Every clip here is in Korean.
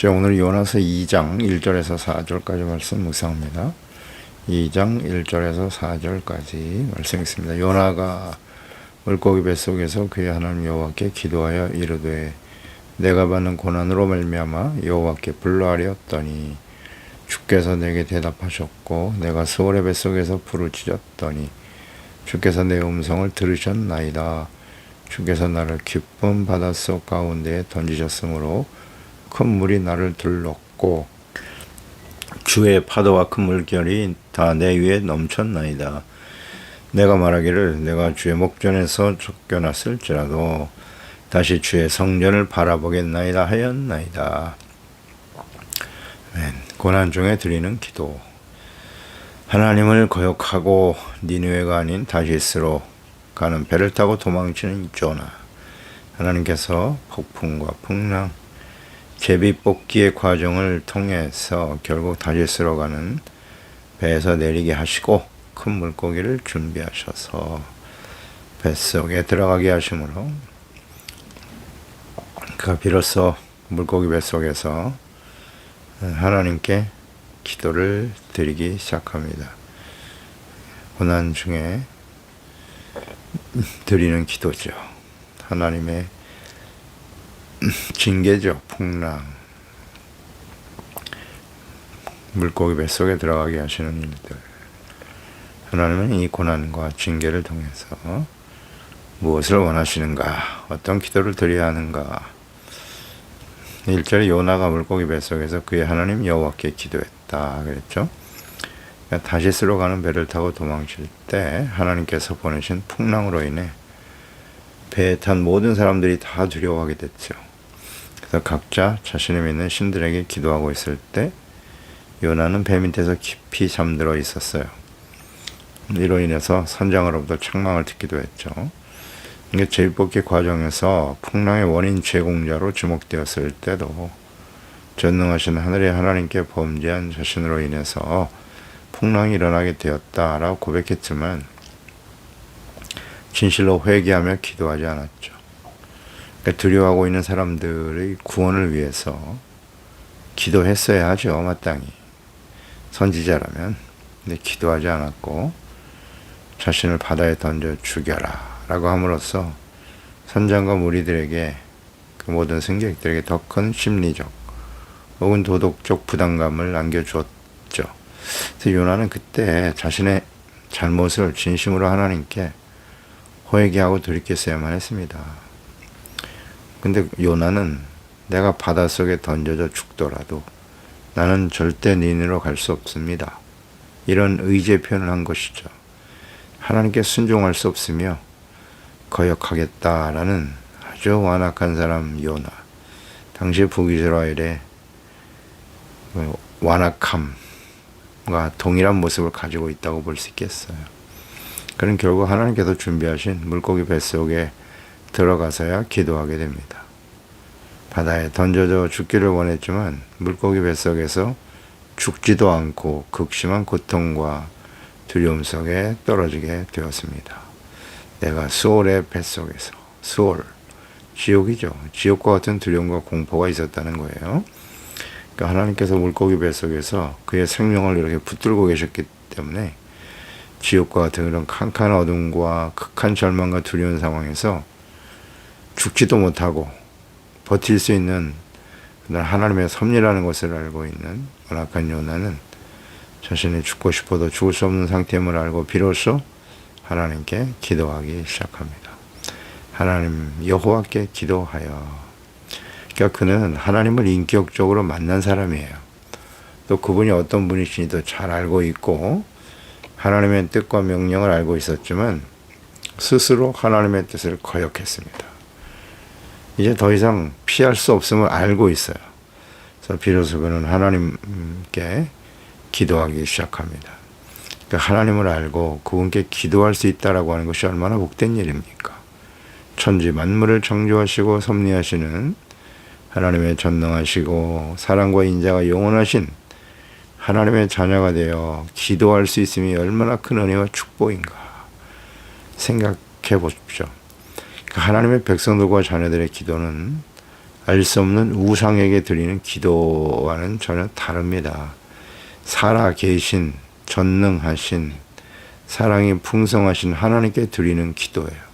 자, 오늘 요나서 2장 1절에서 4절까지 말씀 묵상합니다. 2장 1절에서 4절까지 말씀 있습니다. 요나가 물고기 뱃속에서 그의 하나님 여호와께 기도하여 이르되 내가 받는 고난으로 말미암아 여호와께 불러하리었더니 주께서 내게 대답하셨고 내가 수월의 뱃속에서 부르짖었더니 주께서 내 음성을 들으셨나이다. 주께서 나를 깊은 바닷속 가운데에 던지셨으므로 큰 물이 나를 들렀고 주의 파도와 큰 물결이 다 내 위에 넘쳤나이다. 내가 말하기를 내가 주의 목전에서 쫓겨났을지라도 다시 주의 성전을 바라보겠나이다 하였나이다. 고난 중에 드리는 기도. 하나님을 거역하고 니느웨가 아닌 다시스로 가는 배를 타고 도망치는 조나. 하나님께서 폭풍과 풍랑, 제비 뽑기의 과정을 통해서 결국 다시스로 가는 배에서 내리게 하시고 큰 물고기를 준비하셔서 뱃속에 들어가게 하심으로 그가 비로소 물고기 뱃속에서 하나님께 기도를 드리기 시작합니다. 고난 중에 드리는 기도죠. 하나님의 징계죠. 풍랑, 물고기 뱃속에 들어가게 하시는 일들. 하나님은 이 고난과 징계를 통해서 무엇을 원하시는가, 어떤 기도를 드려야 하는가. 1절에 요나가 물고기 뱃속에서 그의 하나님 여호와께 기도했다 그랬죠. 그러니까 다시스로 가는 배를 타고 도망칠 때 하나님께서 보내신 풍랑으로 인해 배에 탄 모든 사람들이 다 두려워하게 됐죠. 그래서 각자 자신을 믿는 신들에게 기도하고 있을 때 요나는 배 밑에서 깊이 잠들어 있었어요. 이로 인해서 선장으로부터 책망을 듣기도 했죠. 이게 제비뽑기 과정에서 풍랑의 원인 제공자로 지목되었을 때도 전능하신 하늘의 하나님께 범죄한 자신으로 인해서 풍랑이 일어나게 되었다라고 고백했지만 진실로 회개하며 기도하지 않았죠. 그러니까 두려워하고 있는 사람들의 구원을 위해서 기도했어야 하죠. 마땅히 선지자라면. 근데 기도하지 않았고 자신을 바다에 던져 죽여라 라고 함으로써 선장과 무리들에게 그 모든 승객들에게 더 큰 심리적 혹은 도덕적 부담감을 안겨주었죠. 그래서 요나는 그때 자신의 잘못을 진심으로 하나님께 회개하고 돌이켰어야만 했습니다. 근데 요나는 내가 바닷속에 던져져 죽더라도 나는 절대 니느웨로 갈 수 없습니다. 이런 의지의 표현을 한 것이죠. 하나님께 순종할 수 없으며 거역하겠다라는 아주 완악한 사람 요나. 당시 북이스라엘의 완악함과 동일한 모습을 가지고 있다고 볼 수 있겠어요. 그는 결국 하나님께서 준비하신 물고기 뱃속에 들어가서야 기도하게 됩니다. 바다에 던져져 죽기를 원했지만 물고기 뱃속에서 죽지도 않고 극심한 고통과 두려움 속에 떨어지게 되었습니다. 내가 수월의 뱃속에서, 수월, 지옥이죠. 지옥과 같은 두려움과 공포가 있었다는 거예요. 그러니까 하나님께서 물고기 뱃속에서 그의 생명을 이렇게 붙들고 계셨기 때문에 지옥과 같은 그런 캄캄한 어둠과 극한 절망과 두려운 상황에서 죽지도 못하고 버틸 수 있는 하나님의 섭리라는 것을 알고 있는 완악한 요나는 자신이 죽고 싶어도 죽을 수 없는 상태임을 알고 비로소 하나님께 기도하기 시작합니다. 하나님 여호와께 기도하여. 그러니까 그는 하나님을 인격적으로 만난 사람이에요. 또 그분이 어떤 분이신지도 잘 알고 있고 하나님의 뜻과 명령을 알고 있었지만 스스로 하나님의 뜻을 거역했습니다. 이제 더 이상 피할 수 없음을 알고 있어요. 그래서 비로소 그는 하나님께 기도하기 시작합니다. 그러니까 하나님을 알고 그분께 기도할 수 있다라고 하는 것이 얼마나 복된 일입니까? 천지 만물을 창조하시고 섭리하시는 하나님의 전능하시고 사랑과 인자가 영원하신 하나님의 자녀가 되어 기도할 수 있음이 얼마나 큰 은혜와 축복인가 생각해 보십시오. 하나님의 백성들과 자녀들의 기도는 알 수 없는 우상에게 드리는 기도와는 전혀 다릅니다. 살아 계신, 전능하신, 사랑이 풍성하신 하나님께 드리는 기도예요.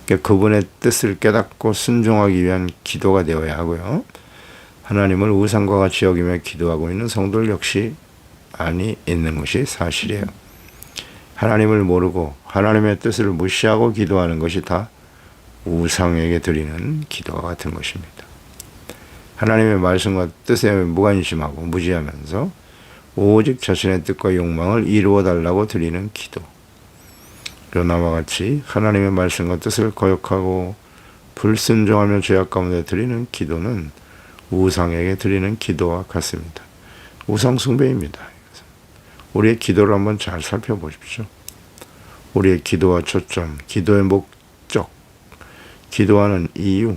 그러니까 그분의 뜻을 깨닫고 순종하기 위한 기도가 되어야 하고요. 하나님을 우상과 같이 여기며 기도하고 있는 성도들 역시 많이 있는 것이 사실이에요. 하나님을 모르고 하나님의 뜻을 무시하고 기도하는 것이 다 우상에게 드리는 기도와 같은 것입니다. 하나님의 말씀과 뜻에 무관심하고 무지하면서 오직 자신의 뜻과 욕망을 이루어 달라고 드리는 기도. 그러나와 같이 하나님의 말씀과 뜻을 거역하고 불순종하며 죄악 가운데 드리는 기도는 우상에게 드리는 기도와 같습니다. 우상 숭배입니다. 우리의 기도를 한번 잘 살펴보십시오. 우리의 기도와 초점, 기도의 목적, 기도하는 이유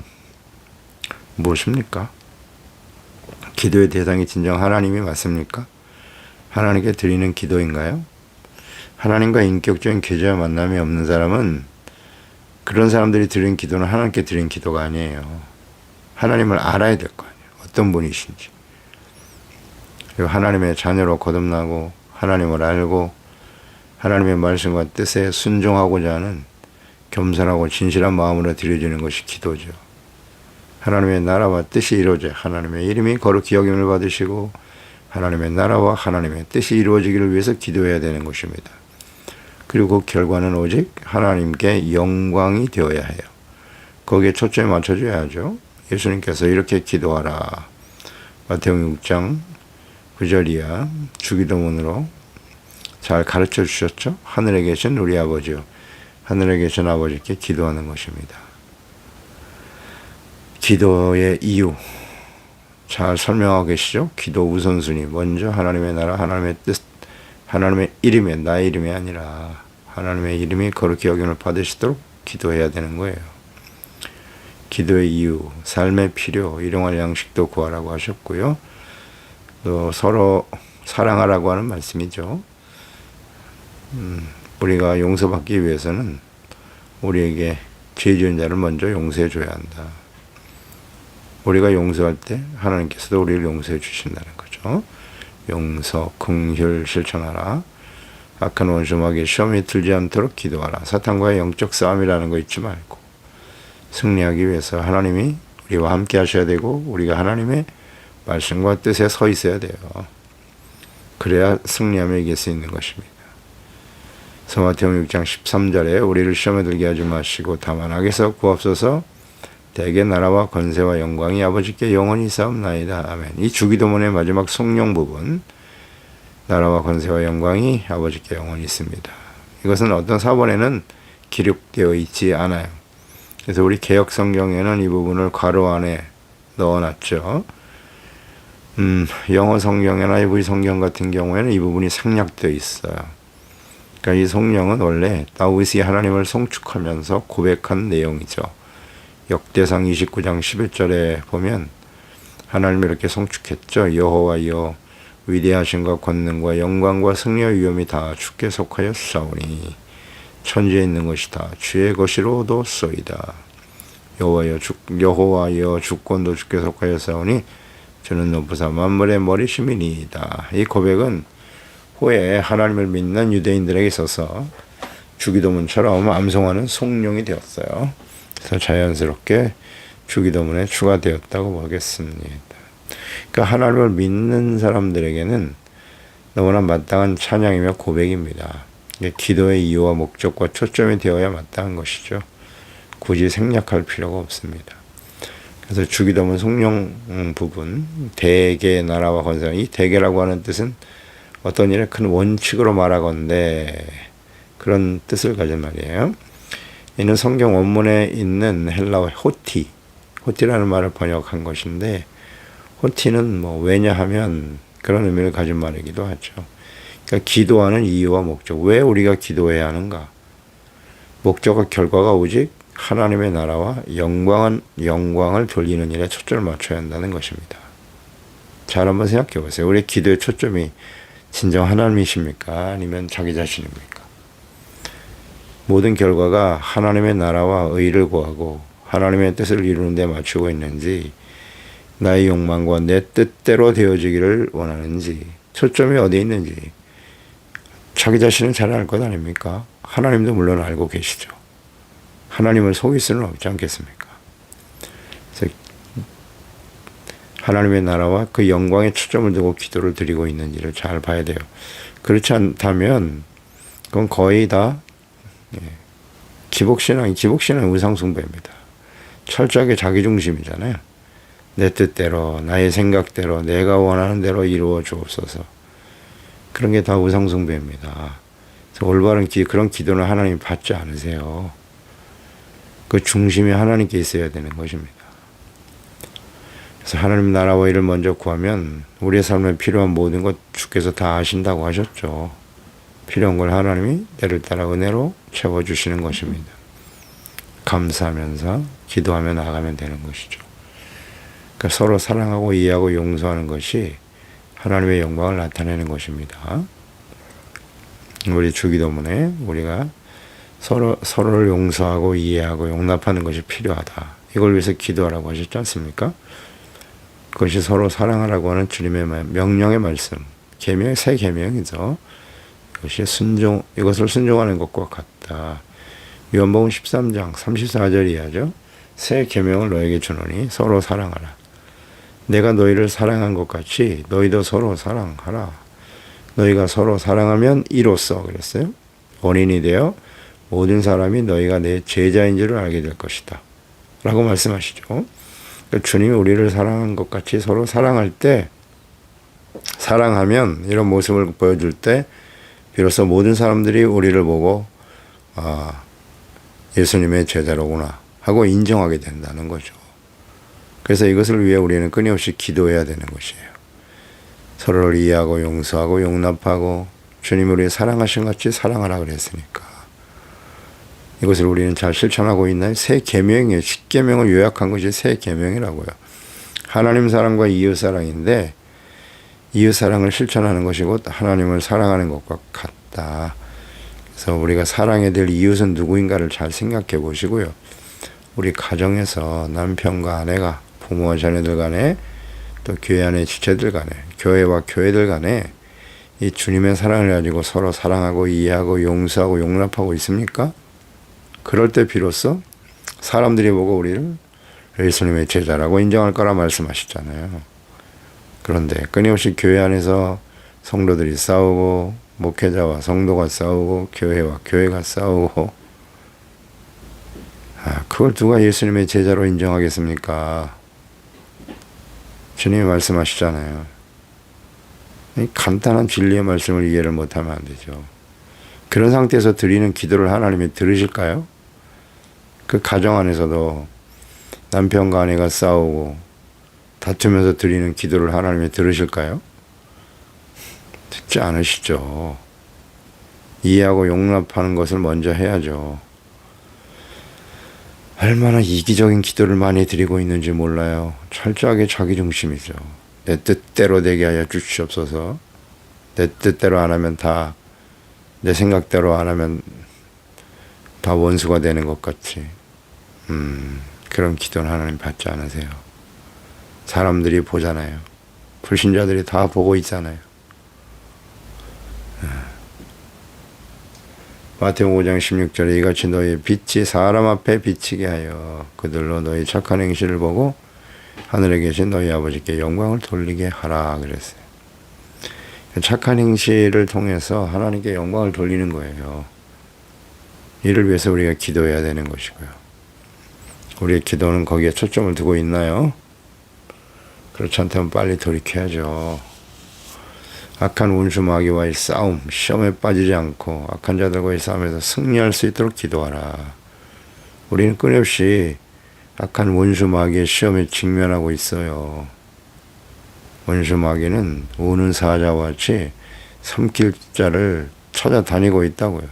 무엇입니까? 기도의 대상이 진정 하나님이 맞습니까? 하나님께 드리는 기도인가요? 하나님과 인격적인 교제와 만남이 없는 사람은 그런 사람들이 드리는 기도는 하나님께 드리는 기도가 아니에요. 하나님을 알아야 될 거 아니에요. 어떤 분이신지. 그리고 하나님의 자녀로 거듭나고 하나님을 알고 하나님의 말씀과 뜻에 순종하고자 하는 겸손하고 진실한 마음으로 드려지는 것이 기도죠. 하나님의 나라와 뜻이 이루어져 하나님의 이름이 거룩히 여김을 받으시고 하나님의 나라와 하나님의 뜻이 이루어지기를 위해서 기도해야 되는 것입니다. 그리고 그 결과는 오직 하나님께 영광이 되어야 해요. 거기에 초점에 맞춰줘야 하죠. 예수님께서 이렇게 기도하라. 마태복음 6장 9절 이하 주기도문으로 잘 가르쳐 주셨죠. 하늘에 계신 우리 아버지요, 하늘에 계신 아버지께 기도하는 것입니다. 기도의 이유 잘 설명하고 계시죠. 기도 우선순위 먼저 하나님의 나라, 하나님의 뜻, 하나님의 이름에 나의 이름이 아니라 하나님의 이름이 거룩히 여김을 받으시도록 기도해야 되는 거예요. 기도의 이유, 삶의 필요, 일용할 양식도 구하라고 하셨고요. 또 서로 사랑하라고 하는 말씀이죠. 우리가 용서받기 위해서는 우리에게 죄 지은 자를 먼저 용서해 줘야 한다. 우리가 용서할 때 하나님께서도 우리를 용서해 주신다는 거죠. 용서, 긍휼 실천하라. 악한 원수에게 시험에 들지 않도록 기도하라. 사탄과의 영적 싸움이라는 거 잊지 말고 승리하기 위해서 하나님이 우리와 함께 하셔야 되고 우리가 하나님의 말씀과 뜻에 서 있어야 돼요. 그래야 승리하며 이길 수 있는 것입니다. 마태복음 6장 13절에 우리를 시험에 들게 하지 마시고 다만 악에서 구하옵소서. 대개 나라와 권세와 영광이 아버지께 영원히 있사옵나이다. 아멘. 이 주기도문의 마지막 성령 부분, 나라와 권세와 영광이 아버지께 영원히 있습니다. 이것은 어떤 사본에는 기록되어 있지 않아요. 그래서 우리 개역 성경에는 이 부분을 괄호 안에 넣어놨죠. 영어 성경이나 EV 성경 같은 경우에는 이 부분이 생략되어 있어요. 그러니까 이 성령은 원래 다윗이 하나님을 송축하면서 고백한 내용이죠. 역대상 29장 11절에 보면 하나님이 이렇게 송축했죠. 여호와여 위대하신과 권능과 영광과 승리와 위엄이 다 주께 속하였사오니 천지에 있는 것이 다 주의 것이로도 쏘이다. 여호와여 주권도 주께 속하였사오니 주는 높으사 만물의 머리심이니이다. 이 고백은 후에 하나님을 믿는 유대인들에게 있어서 주기도문처럼 암송하는 송룡이 되었어요. 그래서 자연스럽게 주기도문에 추가되었다고 보겠습니다. 그러니까 하나님을 믿는 사람들에게는 너무나 마땅한 찬양이며 고백입니다. 기도의 이유와 목적과 초점이 되어야 마땅한 것이죠. 굳이 생략할 필요가 없습니다. 그래서 주기도문 송룡 부분, 대개 나라와 권세, 이 대개라고 하는 뜻은 어떤 일의 큰 원칙으로 말하건대 그런 뜻을 가진 말이에요. 이는 성경 원문에 있는 헬라어 호티라는 말을 번역한 것인데, 호티는 왜냐하면 그런 의미를 가진 말이기도 하죠. 그러니까 기도하는 이유와 목적, 왜 우리가 기도해야 하는가? 목적과 결과가 오직 하나님의 나라와 영광을 돌리는 일에 초점을 맞춰야 한다는 것입니다. 잘 한번 생각해 보세요. 우리 기도의 초점이 진정 하나님이십니까? 아니면 자기 자신입니까? 모든 결과가 하나님의 나라와 의를 구하고 하나님의 뜻을 이루는 데 맞추고 있는지, 나의 욕망과 내 뜻대로 되어지기를 원하는지, 초점이 어디에 있는지 자기 자신은 잘 알 것 아닙니까? 하나님도 물론 알고 계시죠. 하나님을 속일 수는 없지 않겠습니까? 그래서 하나님의 나라와 그 영광에 초점을 두고 기도를 드리고 있는지를 잘 봐야 돼요. 그렇지 않다면 그건 거의 다 기복신앙은 우상숭배입니다. 철저하게 자기중심이잖아요. 내 뜻대로, 나의 생각대로, 내가 원하는 대로 이루어 주옵소서. 그런 게 다 우상숭배입니다. 그래서 올바른 그런 기도는 하나님 받지 않으세요. 그 중심이 하나님께 있어야 되는 것입니다. 그래서 하나님 나라와 일을 먼저 구하면 우리의 삶에 필요한 모든 것 주께서 다 아신다고 하셨죠. 필요한 걸 하나님이 때를 따라 은혜로 채워주시는 것입니다. 감사하면서 기도하며 나아가면 되는 것이죠. 그러니까 서로 사랑하고 이해하고 용서하는 것이 하나님의 영광을 나타내는 것입니다. 우리 주기도문에 우리가 서로를 용서하고 이해하고 용납하는 것이 필요하다. 이걸 위해서 기도하라고 하셨지 않습니까? 그것이 서로 사랑하라고 하는 주님의 명령의 말씀, 새 계명이죠. 이것을 순종하는 것과 같다. 요한복음 13장 34절 이하죠. 새 계명을 너에게 주노니 서로 사랑하라. 내가 너희를 사랑한 것 같이 너희도 서로 사랑하라. 너희가 서로 사랑하면 이로써 그랬어요. 원인이 되어 모든 사람이 너희가 내 제자인 줄을 알게 될 것이다. 라고 말씀하시죠. 그러니까 주님이 우리를 사랑한 것 같이 서로 사랑할 때, 사랑하면 이런 모습을 보여줄 때 비로소 모든 사람들이 우리를 보고 예수님의 제자로구나 하고 인정하게 된다는 거죠. 그래서 이것을 위해 우리는 끊임없이 기도해야 되는 것이에요. 서로를 이해하고 용서하고 용납하고 주님이 우리를 사랑하신 같이 사랑하라 그랬으니까. 이것을 우리는 잘 실천하고 있나요? 새 계명이에요. 10계명을 요약한 것이 새 계명이라고요. 하나님 사랑과 이웃 사랑인데 이웃 사랑을 실천하는 것이 곧 하나님을 사랑하는 것과 같다. 그래서 우리가 사랑해야 될 이웃은 누구인가를 잘 생각해 보시고요. 우리 가정에서 남편과 아내가, 부모와 자녀들 간에, 또 교회 안의 지체들 간에, 교회와 교회들 간에 이 주님의 사랑을 가지고 서로 사랑하고 이해하고 용서하고 용납하고 있습니까? 그럴 때 비로소 사람들이 보고 우리를 예수님의 제자라고 인정할 거라 말씀하셨잖아요. 그런데 끊임없이 교회 안에서 성도들이 싸우고 목회자와 성도가 싸우고 교회와 교회가 싸우고 그걸 누가 예수님의 제자로 인정하겠습니까? 주님이 말씀하시잖아요. 이 간단한 진리의 말씀을 이해를 못하면 안 되죠. 그런 상태에서 드리는 기도를 하나님이 들으실까요? 그 가정 안에서도 남편과 아내가 싸우고 다투면서 드리는 기도를 하나님이 들으실까요? 듣지 않으시죠. 이해하고 용납하는 것을 먼저 해야죠. 얼마나 이기적인 기도를 많이 드리고 있는지 몰라요. 철저하게 자기중심이죠. 내 뜻대로 되게 하여 주시옵소서. 내 뜻대로 안 하면 다, 내 생각대로 안 하면 다 원수가 되는 것 같이. 그런 기도는 하나님 받지 않으세요. 사람들이 보잖아요. 불신자들이 다 보고 있잖아요. 마태복음 5장 16절에 이같이 너희 빛이 사람 앞에 비치게 하여 그들로 너희 착한 행실을 보고 하늘에 계신 너희 아버지께 영광을 돌리게 하라 그랬어요. 착한 행실을 통해서 하나님께 영광을 돌리는 거예요. 이를 위해서 우리가 기도해야 되는 것이고요. 우리의 기도는 거기에 초점을 두고 있나요? 그렇지 않다면 빨리 돌이켜야죠. 악한 원수 마귀와의 싸움, 시험에 빠지지 않고 악한 자들과의 싸움에서 승리할 수 있도록 기도하라. 우리는 끊임없이 악한 원수 마귀의 시험에 직면하고 있어요. 원수 마귀는 우는 사자와 같이 삼킬 자를 찾아다니고 있다고요.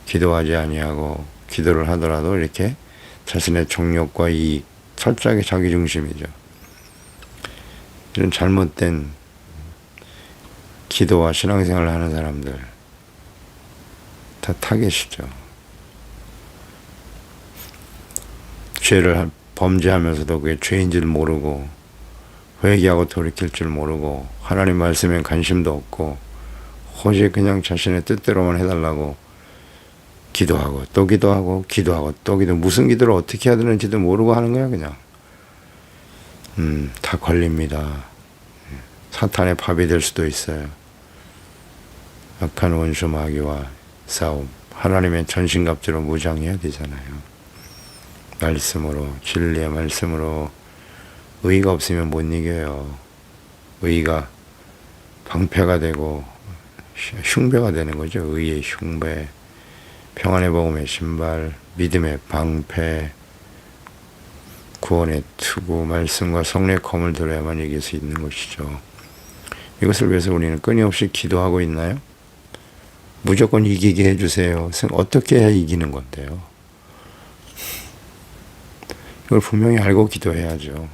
기도하지 아니하고 기도를 하더라도 이렇게 자신의 정욕과 이익, 철저하게 자기중심이죠. 이런 잘못된 기도와 신앙생활을 하는 사람들 다 타겟이죠. 죄를 범죄하면서도 그게 죄인 줄 모르고 회개하고 돌이킬 줄 모르고 하나님 말씀에 관심도 없고 오직 그냥 자신의 뜻대로만 해달라고 기도하고 또 기도하고 기도하고 또 기도, 무슨 기도를 어떻게 해야 되는지도 모르고 하는 거야 그냥. 다 걸립니다. 사탄의 밥이 될 수도 있어요. 악한 원수 마귀와 싸움, 하나님의 전신갑주로 무장해야 되잖아요. 말씀으로, 진리의 말씀으로. 의가 없으면 못 이겨요. 의가 방패가 되고 흉배가 되는 거죠. 의의 흉배, 평안의 복음의 신발, 믿음의 방패, 구원의 투구, 말씀과 성령의 검을 들어야만 이길 수 있는 것이죠. 이것을 위해서 우리는 끊임없이 기도하고 있나요? 무조건 이기게 해주세요. 어떻게 해야 이기는 건데요? 이걸 분명히 알고 기도해야죠.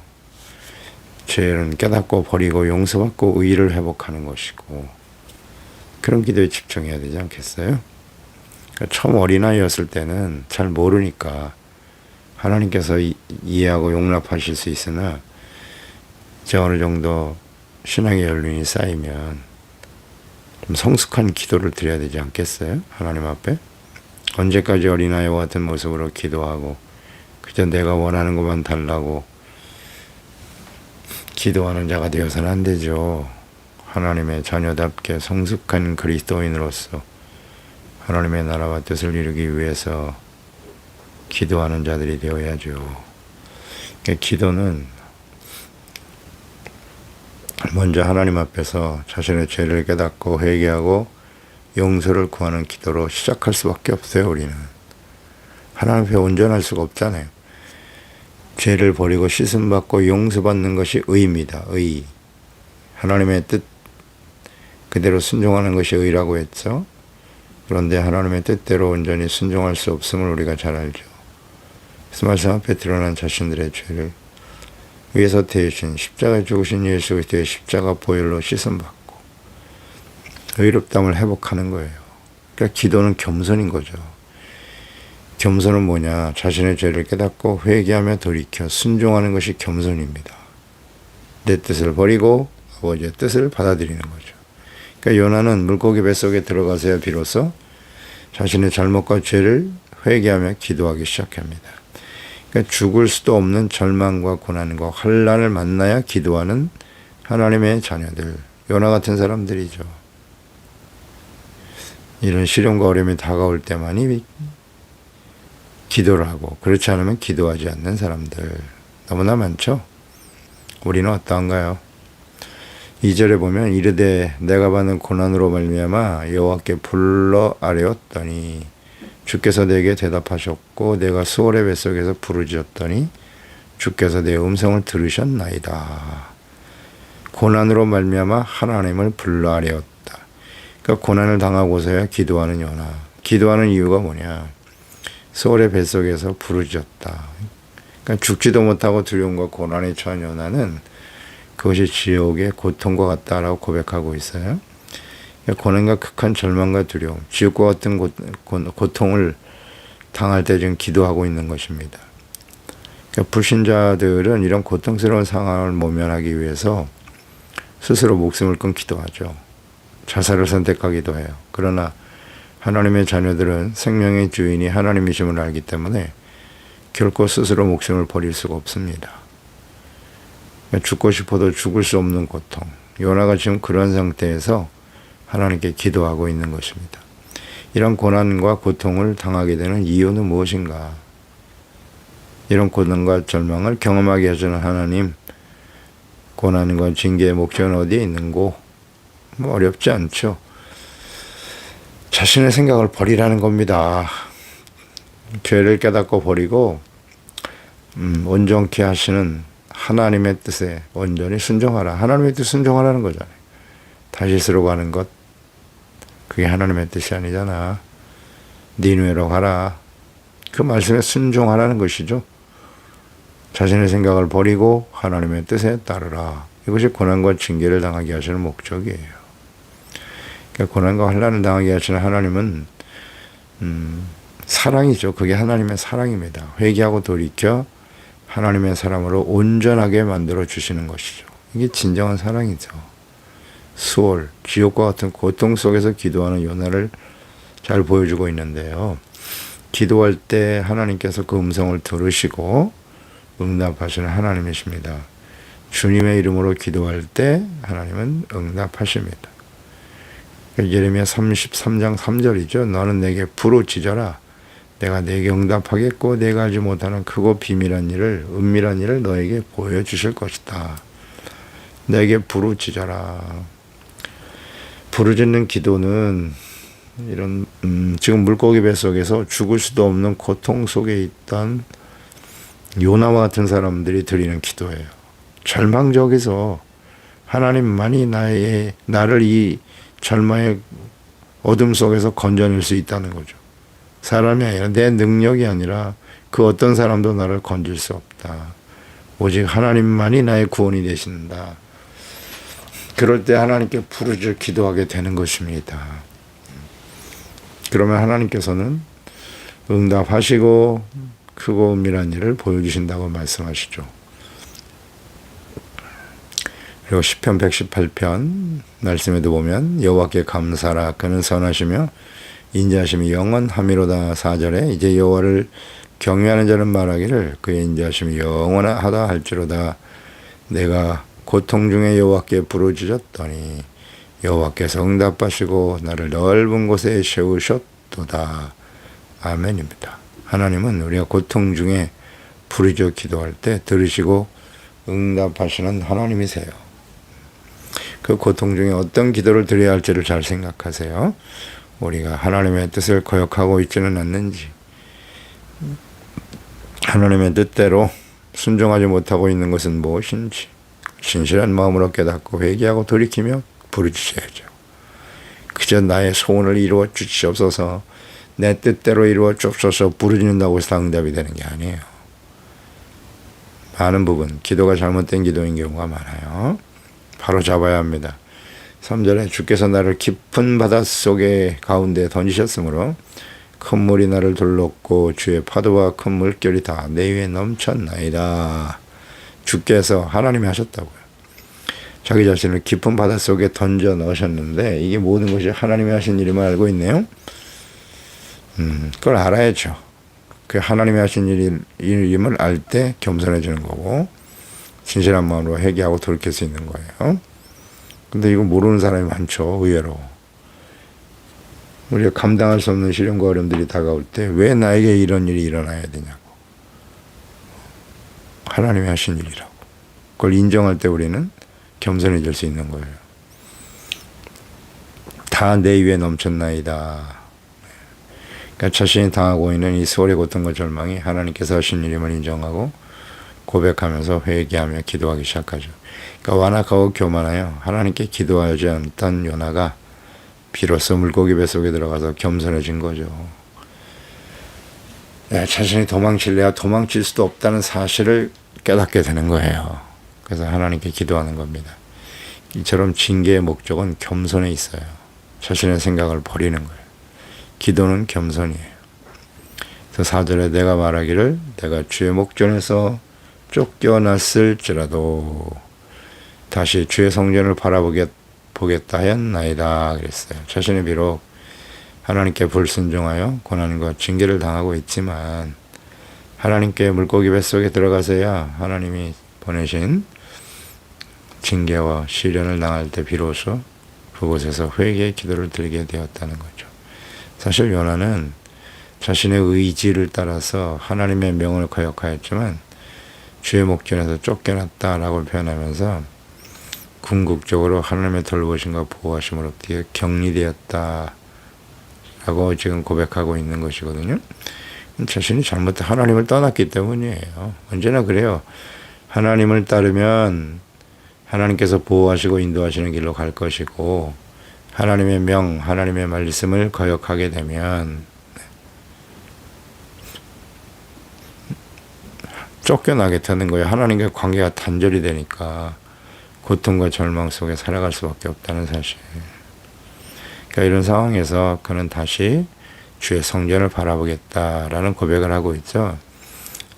죄는 깨닫고 버리고 용서받고 의를 회복하는 것이고, 그런 기도에 집중해야 되지 않겠어요? 그러니까 처음 어린아이였을 때는 잘 모르니까 하나님께서 이해하고 용납하실 수 있으나 이제 어느 정도 신앙의 연륜이 쌓이면 좀 성숙한 기도를 드려야 되지 않겠어요? 하나님 앞에. 언제까지 어린아이와 같은 모습으로 기도하고 그저 내가 원하는 것만 달라고 기도하는 자가 되어서는 안 되죠. 하나님의 자녀답게 성숙한 그리스도인으로서 하나님의 나라와 뜻을 이루기 위해서 기도하는 자들이 되어야죠. 그러니까 기도는 먼저 하나님 앞에서 자신의 죄를 깨닫고 회개하고 용서를 구하는 기도로 시작할 수밖에 없어요. 우리는 하나님 앞에 온전할 수가 없잖아요. 죄를 버리고 씻음받고 용서받는 것이 의입니다. 의. 하나님의 뜻 그대로 순종하는 것이 의라고 했죠. 그런데 하나님의 뜻대로 온전히 순종할 수 없음을 우리가 잘 알죠. 그래서 말씀 앞에 드러난 자신들의 죄를 위에서 태우신 십자가에 죽으신 예수 그리스도의 십자가 보혈로 씻음받고 의롭다함을 회복하는 거예요. 그러니까 기도는 겸손인 거죠. 겸손은 뭐냐? 자신의 죄를 깨닫고 회개하며 돌이켜 순종하는 것이 겸손입니다. 내 뜻을 버리고 아버지의 뜻을 받아들이는 거죠. 그러니까 요나는 물고기 뱃속에 들어가서야 비로소 자신의 잘못과 죄를 회개하며 기도하기 시작합니다. 그러니까 죽을 수도 없는 절망과 고난과 환난을 만나야 기도하는 하나님의 자녀들, 요나 같은 사람들이죠. 이런 시련과 어려움이 다가올 때만이 기도를 하고, 그렇지 않으면 기도하지 않는 사람들 너무나 많죠. 우리는 어떠한가요? 2절에 보면 이르되 내가 받는 고난으로 말미암아 여호와께 불러 아뢰었더니 주께서 내게 대답하셨고 내가 수월의 뱃속에서 부르짖었더니 주께서 내 음성을 들으셨나이다. 고난으로 말미암아 하나님을 불러 아뢰었다. 그러니까 고난을 당하고서야 기도하는 요나. 기도하는 이유가 뭐냐? 수월의 뱃속에서 부르짖었다. 그러니까 죽지도 못하고 두려움과 고난에 처한 요나는 그것이 지옥의 고통과 같다라고 고백하고 있어요. 고난과 극한 절망과 두려움, 지옥과 같은 고통을 당할 때 지금 기도하고 있는 것입니다. 그러니까 불신자들은 이런 고통스러운 상황을 모면하기 위해서 스스로 목숨을 끊기도 하죠. 자살을 선택하기도 해요. 그러나 하나님의 자녀들은 생명의 주인이 하나님이심을 알기 때문에 결코 스스로 목숨을 버릴 수가 없습니다. 죽고 싶어도 죽을 수 없는 고통. 요나가 지금 그런 상태에서 하나님께 기도하고 있는 것입니다. 이런 고난과 고통을 당하게 되는 이유는 무엇인가? 이런 고난과 절망을 경험하게 해주는 하나님, 고난과 징계의 목적은 어디에 있는고? 어렵지 않죠. 자신의 생각을 버리라는 겁니다. 죄를 깨닫고 버리고 온전케 하시는 하나님의 뜻에 온전히 순종하라. 하나님의 뜻 순종하라는 거잖아요. 다시스로 가는 것, 그게 하나님의 뜻이 아니잖아. 니느웨로 가라. 그 말씀에 순종하라는 것이죠. 자신의 생각을 버리고 하나님의 뜻에 따르라. 이것이 고난과 징계를 당하게 하시는 목적이에요. 그러니까 고난과 환난을 당하게 하시는 하나님은 사랑이죠. 그게 하나님의 사랑입니다. 회개하고 돌이켜 하나님의 사람으로 온전하게 만들어 주시는 것이죠. 이게 진정한 사랑이죠. 수월, 지옥과 같은 고통 속에서 기도하는 요나를 잘 보여주고 있는데요. 기도할 때 하나님께서 그 음성을 들으시고 응답하시는 하나님이십니다. 주님의 이름으로 기도할 때 하나님은 응답하십니다. 예레미야 33장 3절이죠. 너는 내게 부르짖어라. 내가 내게 응답하겠고 내가 알지 못하는 크고 비밀한 일을, 은밀한 일을 너에게 보여주실 것이다. 내게 부르짖어라. 부르짖는 기도는 이런 지금 물고기 뱃속에서 죽을 수도 없는 고통 속에 있던 요나와 같은 사람들이 드리는 기도예요. 절망적에서 하나님만이 나를 이 절망의 어둠 속에서 건져낼 수 있다는 거죠. 사람이 아니라, 내 능력이 아니라 그 어떤 사람도 나를 건질 수 없다. 오직 하나님만이 나의 구원이 되신다. 그럴 때 하나님께 부르짖어 기도하게 되는 것입니다. 그러면 하나님께서는 응답하시고 크고 은밀한 일을 보여주신다고 말씀하시죠. 그리고 시편 118편 말씀에도 보면 여호와께 감사라 그는 선하시며 인자하심이 영원하미로다. 4절에 이제 여호와를 경외하는 자는 말하기를 그의 인자하심이 영원하다 할지로다. 내가 고통 중에 여호와께 부르짖었더니 여호와께서 응답하시고 나를 넓은 곳에 세우셨도다. 아멘입니다. 하나님은 우리가 고통 중에 부르짖어 기도할 때 들으시고 응답하시는 하나님이세요. 그 고통 중에 어떤 기도를 드려야 할지를 잘 생각하세요. 우리가 하나님의 뜻을 거역하고 있지는 않는지, 하나님의 뜻대로 순종하지 못하고 있는 것은 무엇인지 신실한 마음으로 깨닫고 회개하고 돌이키며 부르짖어야죠. 그저 나의 소원을 이루어 주시옵소서, 내 뜻대로 이루어 주옵소서 부르짖는다고 해서 응답이 되는 게 아니에요. 많은 부분 기도가 잘못된 기도인 경우가 많아요. 바로 잡아야 합니다. 3절에 주께서 나를 깊은 바닷속에 가운데 던지셨으므로 큰 물이 나를 둘렀고 주의 파도와 큰 물결이 다 내 위에 넘쳤나이다. 주께서 하나님이 하셨다고요. 자기 자신을 깊은 바닷속에 던져 넣으셨는데 이게 모든 것이 하나님이 하신 일임을 알고 있네요. 그걸 알아야죠. 그 하나님이 하신 일임을 알 때 겸손해지는 거고 진실한 마음으로 회개하고 돌이킬 수 있는 거예요. 근데 이거 모르는 사람이 많죠. 의외로. 우리가 감당할 수 없는 시련과 어려움들이 다가올 때 왜 나에게 이런 일이 일어나야 되냐고. 하나님이 하신 일이라고. 그걸 인정할 때 우리는 겸손해질 수 있는 거예요. 다 내 위에 넘쳤나이다. 그러니까 자신이 당하고 있는 이 수월의 고통과 절망이 하나님께서 하신 일임을 인정하고 고백하면서 회개하며 기도하기 시작하죠. 그러니까 완악하고 교만하여 하나님께 기도하지 않던 요나가 비로소 물고기 뱃속에 들어가서 겸손해진 거죠. 자신이 도망칠래야 도망칠 수도 없다는 사실을 깨닫게 되는 거예요. 그래서 하나님께 기도하는 겁니다. 이처럼 징계의 목적은 겸손에 있어요. 자신의 생각을 버리는 거예요. 기도는 겸손이에요. 그래서 4절에 내가 말하기를 내가 주의 목전에서 쫓겨났을지라도 다시 주의 성전을 바라보겠다 하였나이다 그랬어요. 자신이 비록 하나님께 불순종하여 고난과 징계를 당하고 있지만 하나님께 물고기 뱃속에 들어가서야 하나님이 보내신 징계와 시련을 당할 때 비로소 그곳에서 회개의 기도를 드리게 되었다는 거죠. 사실 요나는 자신의 의지를 따라서 하나님의 명을 거역하였지만 주의 목전에서 쫓겨났다라고 표현하면서 궁극적으로 하나님의 돌보심과 보호하심으로 격리되었다라고 지금 고백하고 있는 것이거든요. 자신이 잘못해 하나님을 떠났기 때문이에요. 언제나 그래요. 하나님을 따르면 하나님께서 보호하시고 인도하시는 길로 갈 것이고 하나님의 명, 하나님의 말씀을 거역하게 되면 쫓겨나게 되는 거예요. 하나님과 관계가 단절이 되니까 고통과 절망 속에 살아갈 수밖에 없다는 사실. 그러니까 이런 상황에서 그는 다시 주의 성전을 바라보겠다라는 고백을 하고 있죠.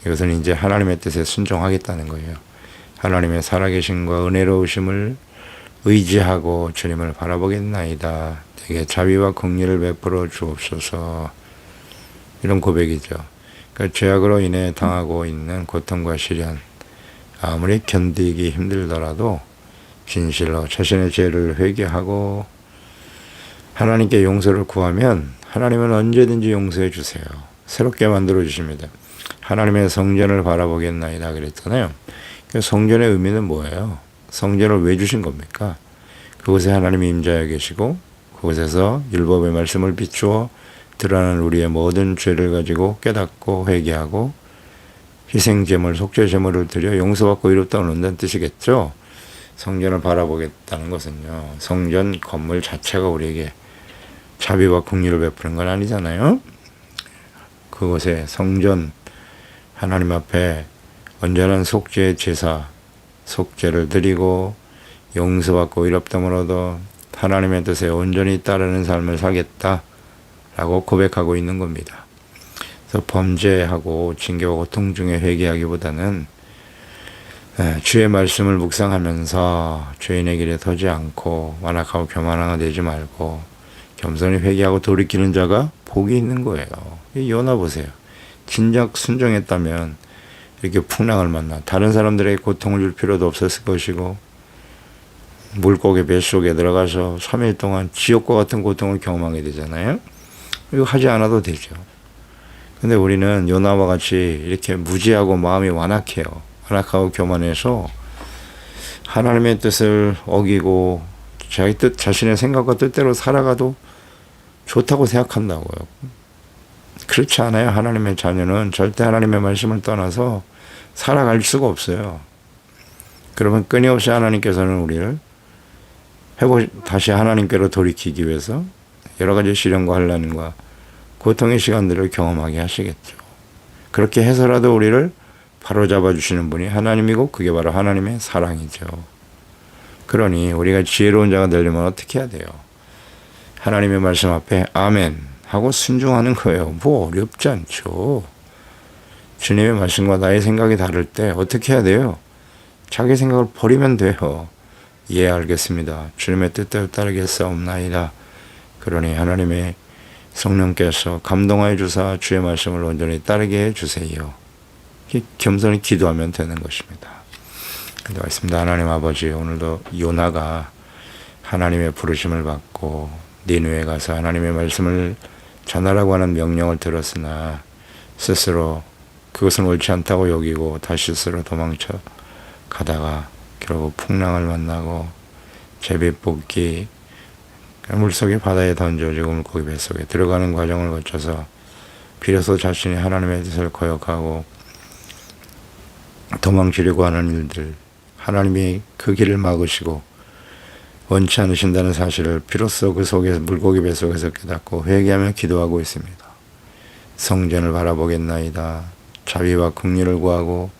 이것은 이제 하나님의 뜻에 순종하겠다는 거예요. 하나님의 살아계심과 은혜로우심을 의지하고 주님을 바라보겠나이다. 내게 자비와 긍휼을 베풀어 주옵소서. 이런 고백이죠. 그러니까 죄악으로 인해 당하고 있는 고통과 시련, 아무리 견디기 힘들더라도 진실로 자신의 죄를 회개하고 하나님께 용서를 구하면 하나님은 언제든지 용서해 주세요. 새롭게 만들어 주십니다. 하나님의 성전을 바라보겠나이다 그랬잖아요. 성전의 의미는 뭐예요? 성전을 왜 주신 겁니까? 그곳에 하나님이 임재하여 계시고 그곳에서 율법의 말씀을 비추어 드러나는 우리의 모든 죄를 가지고 깨닫고 회개하고 희생제물, 속죄제물을 드려 용서받고 의롭다 얻는다는 뜻이겠죠. 성전을 바라보겠다는 것은요, 성전 건물 자체가 우리에게 자비와 긍휼을 베푸는 건 아니잖아요. 그곳에 성전, 하나님 앞에 온전한 속죄 제사, 속죄를 드리고 용서받고 의롭다함을 얻어 하나님의 뜻에 온전히 따르는 삶을 살겠다라고 고백하고 있는 겁니다. 그래서 범죄하고 징계와 고통 중에 회개하기보다는 주의 말씀을 묵상하면서 죄인의 길에 서지 않고 완악하고 교만하게 되지 말고 겸손히 회개하고 돌이키는 자가 복이 있는 거예요. 요나 보세요. 진작 순종했다면 이렇게 풍랑을 만나 다른 사람들에게 고통을 줄 필요도 없었을 것이고 물고기 뱃속에 들어가서 3일 동안 지옥과 같은 고통을 경험하게 되잖아요. 이거 하지 않아도 되죠. 근데 우리는 요나와 같이 이렇게 무지하고 마음이 완악해요. 완악하고 교만해서 하나님의 뜻을 어기고 자기 뜻, 자신의 생각과 뜻대로 살아가도 좋다고 생각한다고요. 그렇지 않아요. 하나님의 자녀는 절대 하나님의 말씀을 떠나서 살아갈 수가 없어요. 그러면 끊임없이 하나님께서는 우리를 다시 하나님께로 돌이키기 위해서 여러 가지 시련과 환난과 고통의 시간들을 경험하게 하시겠죠. 그렇게 해서라도 우리를 바로잡아 주시는 분이 하나님이고 그게 바로 하나님의 사랑이죠. 그러니 우리가 지혜로운 자가 되려면 어떻게 해야 돼요? 하나님의 말씀 앞에 아멘 하고 순종하는 거예요. 뭐 어렵지 않죠. 주님의 말씀과 나의 생각이 다를 때 어떻게 해야 돼요? 자기 생각을 버리면 돼요. 예, 알겠습니다. 주님의 뜻대로 따르겠사옵나이다. 그러니 하나님의 성령께서 감동하여 주사 주의 말씀을 온전히 따르게 해주세요. 겸손히 기도하면 되는 것입니다. 기도하겠습니다. 하나님 아버지, 오늘도 요나가 하나님의 부르심을 받고 니느웨에 가서 하나님의 말씀을 전하라고 하는 명령을 들었으나 스스로 그것은 옳지 않다고 여기고 다시 스스로 도망쳐 가다가 결국 풍랑을 만나고 제비뽑기 물속에 바다에 던져지고 물고기 뱃속에 들어가는 과정을 거쳐서 비로소 자신이 하나님의 뜻을 거역하고 도망치려고 하는 일들, 하나님이 그 길을 막으시고 원치 않으신다는 사실을 비로소 그 속에서 물고기 뱃속에서 깨닫고 회개하며 기도하고 있습니다. 성전을 바라보겠나이다. 자비와 긍휼을 구하고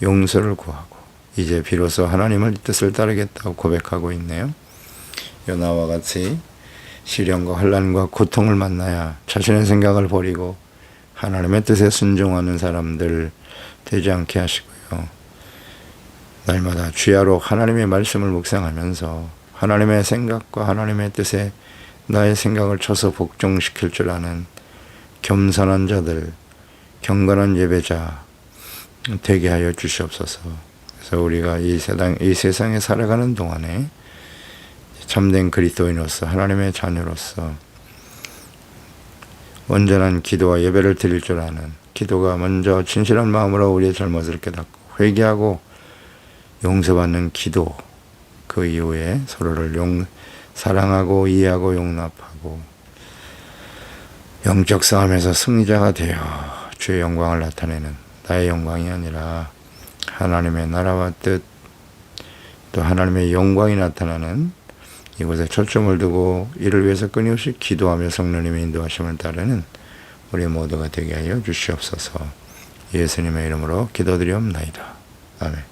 용서를 구하고 이제 비로소 하나님의 뜻을 따르겠다고 고백하고 있네요. 요나와 같이 시련과 환난과 고통을 만나야 자신의 생각을 버리고 하나님의 뜻에 순종하는 사람들 되지 않게 하시고요. 날마다 주야로 하나님의 말씀을 묵상하면서 하나님의 생각과 하나님의 뜻에 나의 생각을 쳐서 복종시킬 줄 아는 겸손한 자들, 경건한 예배자 되게 하여 주시옵소서. 그래서 우리가 이 세상에 살아가는 동안에 참된 그리스도인으로서 하나님의 자녀로서 온전한 기도와 예배를 드릴 줄 아는 기도가 먼저 진실한 마음으로 우리의 잘못을 깨닫고 회개하고 용서받는 기도, 그 이후에 서로를 사랑하고 이해하고 용납하고 영적 싸움에서 승리자가 되어 주의 영광을 나타내는 나의 영광이 아니라 하나님의 나라와 뜻, 또 하나님의 영광이 나타나는 이곳에 초점을 두고 이를 위해서 끊임없이 기도하며 성령님의 인도하심을 따르는 우리 모두가 되게 하여 주시옵소서. 예수님의 이름으로 기도드리옵나이다. 아멘.